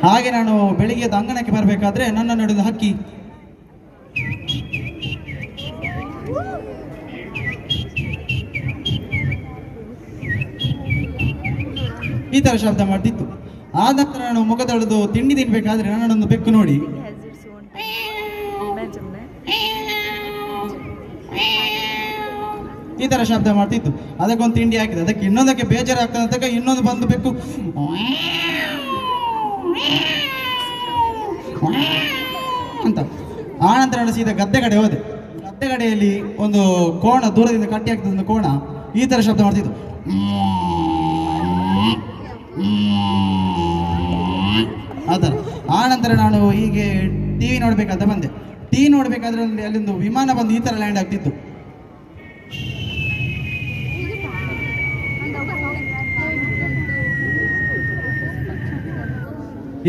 ಹಾಗೆ ನಾನು ಬೆಳಿಗ್ಗೆ ಅಂಗಣಕ್ಕೆ ಬರಬೇಕಾದ್ರೆ ನನ್ನ ನಡೆದ ಹಕ್ಕಿ ಈ ತರ ಶಬ್ದ ಮಾಡ್ತಿತ್ತು. ಆದ ನಂತರ ನಾನು ಮುಖ ತೊಳೆದು ತಿಂಡಿ ತಿನ್ಬೇಕಾದ್ರೆ ನನ್ನೊಂದು ಬೆಕ್ಕು ನೋಡಿ ಈ ತರ ಶಬ್ದ ಮಾಡ್ತಿತ್ತು. ಅದಕ್ಕೊಂದು ತಿಂಡಿ ಹಾಕಿದೆ, ಅದಕ್ಕೆ ಇನ್ನೊಂದಕ್ಕೆ ಬೇಜಾರಾಗ್ತದೆ ಅಂತ ಇನ್ನೊಂದು ಬಂದು ಬೆಕ್ಕು ಅಂತ. ಆ ನಂತರ ನಾನು ಸೀದಾ ಗದ್ದೆ ಕಡೆ ಹೋದೆ. ಗದ್ದೆ ಕಡೆಯಲ್ಲಿ ಒಂದು ಕೋಣ ದೂರದಿಂದ ಕಟ್ಟಿ ಹಾಕಿದ ಒಂದು ಕೋಣ ಈ ತರ ಶಬ್ದ ಮಾಡ್ತಿತ್ತು. ಆ ಥರ. ಆ ನಂತರ ನಾನು ಹೀಗೆ ಟಿವಿ ನೋಡ್ಬೇಕಂತ ಬಂದೆ. ಟಿವಿ ನೋಡ್ಬೇಕಾದ್ರೆ ಅಲ್ಲಿಂದು ವಿಮಾನ ಬಂದು ಈ ತರ ಲ್ಯಾಂಡ್ ಆಗ್ತಿತ್ತು.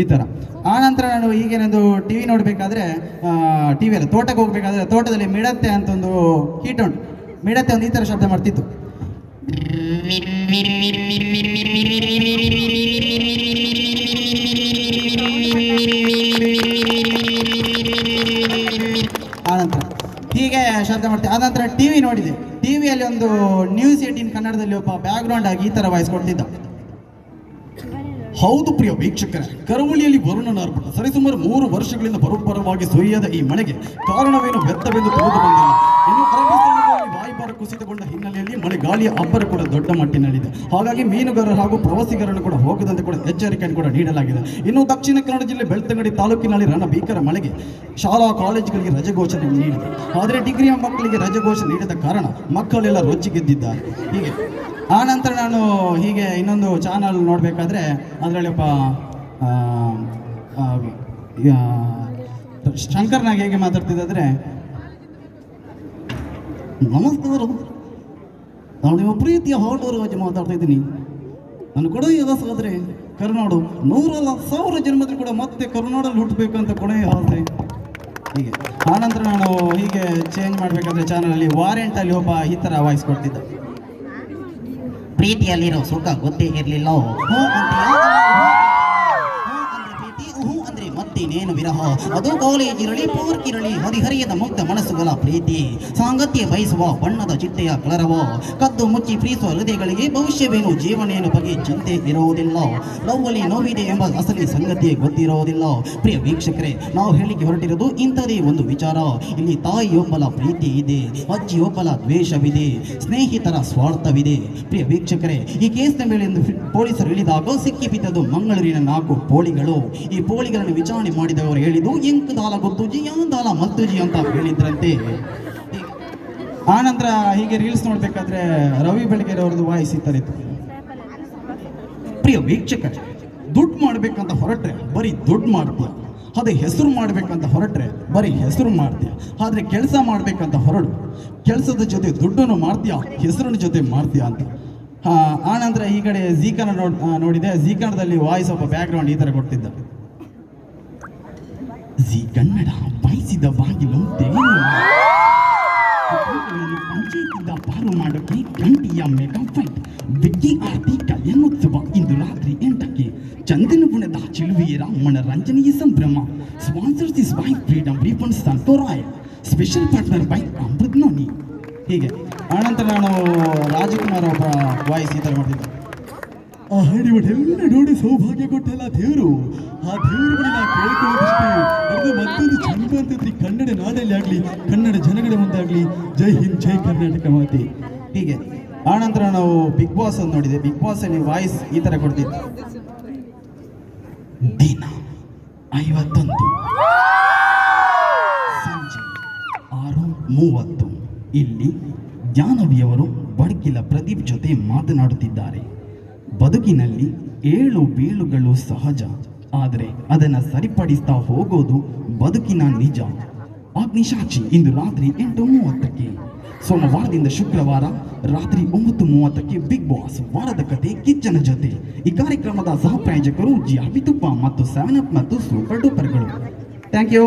ಈ ತರ. ಆ ನಂತರ ನಾನು ಹೀಗೇನೊಂದು ಟಿವಿ ನೋಡ್ಬೇಕಾದ್ರೆ ಟಿವಿಯಲ್ಲಿ ತೋಟಕ್ಕೆ ಹೋಗ್ಬೇಕಾದ್ರೆ ತೋಟದಲ್ಲಿ ಮಿಡತೆ ಅಂತ ಒಂದು ಕೀಟ ಉಂಟು. ಮಿಡತೆ ಒಂದು ಈ ತರ ಶಬ್ದ ಮಾಡ್ತಿತ್ತು. ಆನಂತರ ಹೀಗೆ ಶಬ್ದ ಮಾಡ್ತೀವಿ. ಆನಂತರ ಟಿವಿ ನೋಡಿದೆ. ಟಿವಿಯಲ್ಲಿ ಒಂದು ನ್ಯೂಸ್ 18 ಕನ್ನಡದಲ್ಲಿ ಒಬ್ಬ ಬ್ಯಾಕ್ಗ್ರೌಂಡ್ ಆಗಿ ಈ ತರ ವಾಯ್ಸ್ ಕೊಡ್ತಿದ್ದ. ಹೌದು ಪ್ರಿಯ ವೀಕ್ಷಕರೇ, ಕರಾವಳಿಯಲ್ಲಿ ವರುಣನ ಆರ್ಭಟ ಸರಿಸುಮಾರು 3 ವರ್ಷಗಳಿಂದ ಬರೋಬ್ಬರವಾಗಿ ಸುರಿಯದ ಈ ಮಳೆಗೆ ಕಾರಣವೇನು ವ್ಯರ್ಥವೆಂದು ತಿಳಿದು ಬಂದಿಲ್ಲ. ಇನ್ನು ಅರಬ್ಬಿ ವಾಯುಭಾರ ಕುಸಿತಗೊಂಡ ಹಿನ್ನೆಲೆಯಲ್ಲಿ ಮಳೆ ಗಾಳಿಯ ಅಬ್ಬರ ಕೂಡ ದೊಡ್ಡ ಮಟ್ಟಿನಲ್ಲಿದೆ. ಹಾಗಾಗಿ ಮೀನುಗಾರರು ಹಾಗೂ ಪ್ರವಾಸಿಗರನ್ನು ಕೂಡ ಹೋಗದಂತೆ ಕೂಡ ಎಚ್ಚರಿಕೆಯನ್ನು ಕೂಡ ನೀಡಲಾಗಿದೆ. ಇನ್ನು ದಕ್ಷಿಣ ಕನ್ನಡ ಜಿಲ್ಲೆ ಬೆಳ್ತಂಗಡಿ ತಾಲೂಕಿನಲ್ಲಿ ಭೀಕರ ಮಳೆಗೆ ಶಾಲಾ ಕಾಲೇಜುಗಳಿಗೆ ರಜೆ ಘೋಷಣೆ ನೀಡಿದೆ. ಆದರೆ ಡಿಗ್ರಿಯ ಮಕ್ಕಳಿಗೆ ರಜೆ ಘೋಷಣೆ ನೀಡಿದ ಕಾರಣ ಮಕ್ಕಳೆಲ್ಲ ರೊಚ್ಚಿಗೆದ್ದಿದ್ದಾರೆ. ಹೀಗೆ ಆ ನಂತರ ನಾನು ಹೀಗೆ ಇನ್ನೊಂದು ಚಾನಲ್ ನೋಡಬೇಕಾದ್ರೆ ಅದರಲ್ಲಿ ಒಬ್ಬ ಶಂಕರ್ನಾಗ ಹೇಗೆ ಮಾತಾಡ್ತಿದ್ದಾದ್ರೆ, ನಮಸ್ಕಾರ, ನಾನು ನಿಮ್ಮ ಪ್ರೀತಿಯ ಹಾಡೂರು ರಾಜ ಮಾತಾಡ್ತಾ ಇದ್ದೀನಿ. ನಾನು ಕೊನೆಯ ಆಸೆ ಕರುನಾಡು 100 ಅಲ್ಲ 1000 ಜನ್ಮದಲ್ಲಿ ಕೂಡ ಮತ್ತೆ ಕರುನಾಡಲ್ಲಿ ಹುಟ್ಟಬೇಕಂತ ಕೊನೆಯ ಆಸೆ. ಹೀಗೆ ಆನಂತರ ನಾನು ಹೀಗೆ ಚೇಂಜ್ ಮಾಡಬೇಕಾದ್ರೆ ಚಾನಲಲ್ಲಿ ವಾರೆಂಟಲ್ಲಿ ಒಬ್ಬ ಈ ಥರ ವಾಯ್ಸ್ ಕೊಡ್ತಿದ್ದ. ಪ್ರೀತಿಯಲ್ಲಿರೋ ಸುಖ ಗೊತ್ತೇ ಇರಲಿಲ್ಲ. ಅಂದ್ರೆ ಮತ್ತೇನೇನು ವಿರಹ. ಅದು ಕಾಲೇಜ್ ಇರಲಿ ಪಾರ್ಕ್ ಇರಲಿ ಹರಿಹರಿಯದ ಮುಗ್ಧ ಮನಸ್ಸುಗಳ ಪ್ರೀತಿ. ಸಾಂಗತ್ಯ ಬಯಸುವ ಬಣ್ಣದ ಚಿಟ್ಟೆಯ ಕಲರವ. ಕದ್ದು ಮುಚ್ಚಿ ಪ್ರೀತಿಸುವ ಹೃದಯಗಳಿಗೆ ಭವಿಷ್ಯವೇನು ಜೀವನೇನು ಬಗ್ಗೆ ಚಿಂತೆ ಇರುವುದಿಲ್ಲ. ಲವ್ವಲ್ಲಿ ನೋವಿದೆ ಎಂಬ ಅಸಲಿ ಸಂಗತಿಯೇ ಗೊತ್ತಿರೋದಿಲ್ಲ. ಪ್ರಿಯ ವೀಕ್ಷಕರೇ, ನಾವು ಹೇಳಿಕೆ ಹೊರಟಿರೋದು ಇಂಥದೇ ಒಂದು ವಿಚಾರ. ಇಲ್ಲಿ ತಾಯಿಯೊಬ್ಬಲ ಪ್ರೀತಿ ಇದೆ, ಅಜ್ಜಿಯೊಬ್ಬಲ ದ್ವೇಷವಿದೆ, ಸ್ನೇಹಿತರ ಸ್ವಾರ್ಥವಿದೆ. ಪ್ರಿಯ ವೀಕ್ಷಕರೇ, ಈ ಕೇಸ್ನ ಮೇಲೆ ಪೊಲೀಸರು ಇಳಿದಾಗ ಸಿಕ್ಕಿ ಬಿದ್ದದು ಮಂಗಳೂರಿನ 4 ಪೋಳಿಗಳು. ಈ ಪೋಳಿಗಳನ್ನು ವಿಚಾರಣೆ ಮಾಡಿದವರು ಹೇಳಿದ್ದು ಎಂಕದಾಲ ಗೊತ್ತುಜಿ ಯಾಂದಾಲ ಮತ್ತುಜಿ ಅಂತ ಹೇಳಿದ್ರಂತೆ. ಆನಂತರ ಹೀಗೆ ರೀಲ್ಸ್ ನೋಡ್ಬೇಕಾದ್ರೆ ರವಿ ಬೆಳಗೆರೆ ಅವ್ರದ್ದು ವಾಯ್ಸ್ ಈ ಥರ ಇತ್ತು. ಪ್ರಿಯ ವೀಕ್ಷಕರೇ, ದುಡ್ಡು ಮಾಡ್ಬೇಕಂತ ಹೊರಟ್ರೆ ಬರೀ ದುಡ್ಡು ಮಾಡ್ತೀಯ, ಅದೇ ಹೆಸರು ಮಾಡ್ಬೇಕಂತ ಹೊರಟ್ರೆ ಬರೀ ಹೆಸರು ಮಾಡ್ತೀಯ. ಆದ್ರೆ ಕೆಲಸ ಮಾಡ್ಬೇಕಂತ ಹೊರಡು, ಕೆಲಸದ ಜೊತೆ ದುಡ್ಡನ್ನು ಮಾಡ್ತೀಯ, ಹೆಸರಿನ ಜೊತೆ ಮಾಡ್ತೀಯ ಅಂತ. ಆನಂತರ ಈ ಕಡೆ ಜೀ ಕನ್ನಡ ನೋಡಿದೆ. ಜೀ ಕನ್ನಡದಲ್ಲಿ ವಾಯ್ಸ್ ಒಬ್ಬ ಬ್ಯಾಕ್ಗ್ರೌಂಡ್ ಈ ಥರ ಕೊಡ್ತಿದ್ದ. ಜೀ ಕನ್ನಡ ಬಯಸಿದ ಬಾಗಿಲು ಪಂಚಾಯತಿಂದ ಪಾರು ಮಾಡೋಕೆ ಗಂಟಿಯ ಮೆಗಾ ಫೈಟ್ ಬಿಗ್ಗಿ ಆರ್ತಿ ಕಲ್ಯಾಣೋತ್ಸವ ಇಂದು ರಾತ್ರಿ 8ಕ್ಕೆ ಚಂದನಗುಣದ ಚಿಲುವೆಯರ ಮನರಂಜನೆಯ ಸಂಭ್ರಮ. Sponsors is by freedom refined ಸಂತೋರಾಯ್, special partner by Amrit Noni. ಹೀಗೆ ಆನಂತರ ನಾನು ರಾಜಕುಮಾರ್ ಒಬ್ಬ ವಾಯ್ಸ್ ಈ ಥರ ಮಾಡ್ತಿದ್ದೆ. ಆ ಹಾಡಿವಡೆಲ್ಲ ನೋಡಿ ಸೌಭಾಗ್ಯ ಕೊಟ್ಟಲ್ಲ ದೇವರು. ಆ ದೇವರುಗಳನ್ನ ಕೇಳ್ಕೊಳ್ಳೋದಷ್ಟೇ. ಅದು ಮತ್ತೊಂದು ಚಂದ ಅಂತಂದ್ರೆ ಕನ್ನಡ ನಾಡಲ್ಲಿ ಆಗಲಿ, ಕನ್ನಡ ಜನಗಳ ಮುಂದಾಗಲಿ. ಜೈ ಹಿಂದ್, ಜೈ ಕರ್ನಾಟಕ ಮಾತೆ. ಹೀಗೆ ಆನಂತರ ನಾವು ಬಿಗ್ ಬಾಸ್ ಅಂತ ನೋಡಿದೆ. ಬಿಗ್ ಬಾಸ್ ಅಲ್ಲಿ ವಾಯ್ಸ್ ಈ ಥರ ಕೊಡ್ತಿದ್ದೆ. ದಿನ 51 ಸಂಜೆ 6:30 ಇಲ್ಲಿ ಜಾಹ್ನವಿಯವರು ಬಡಕಿಲ ಪ್ರದೀಪ್ ಜೊತೆ ಮಾತನಾಡುತ್ತಿದ್ದಾರೆ. ಬದುಕಿನಲ್ಲಿ ಏಳು ಬೀಳುಗಳು ಸಹಜ, ಆದರೆ ಅದನ್ನು ಸರಿಪಡಿಸ್ತಾ ಹೋಗೋದು ಬದುಕಿನ ನಿಜ. ಅಗ್ನಿಸಾಕ್ಷಿ ಇಂದು ರಾತ್ರಿ 8:30ಕ್ಕೆ. ಸೋಮವಾರದಿಂದ ಶುಕ್ರವಾರ ರಾತ್ರಿ 9:30ಕ್ಕೆ ಬಿಗ್ ಬಾಸ್ ವಾರದ ಕತೆ ಕಿಚ್ಚನ ಜೊತೆ. ಈ ಕಾರ್ಯಕ್ರಮದ ಸಹ ಪ್ರಾಯೋಜಕರು ಜಿಆರ್ಬಿ ತುಪ್ಪ ಮತ್ತು 7up ಮತ್ತು ಸೂಪರ್ ಡೂಪರ್ಗಳು. Thank you.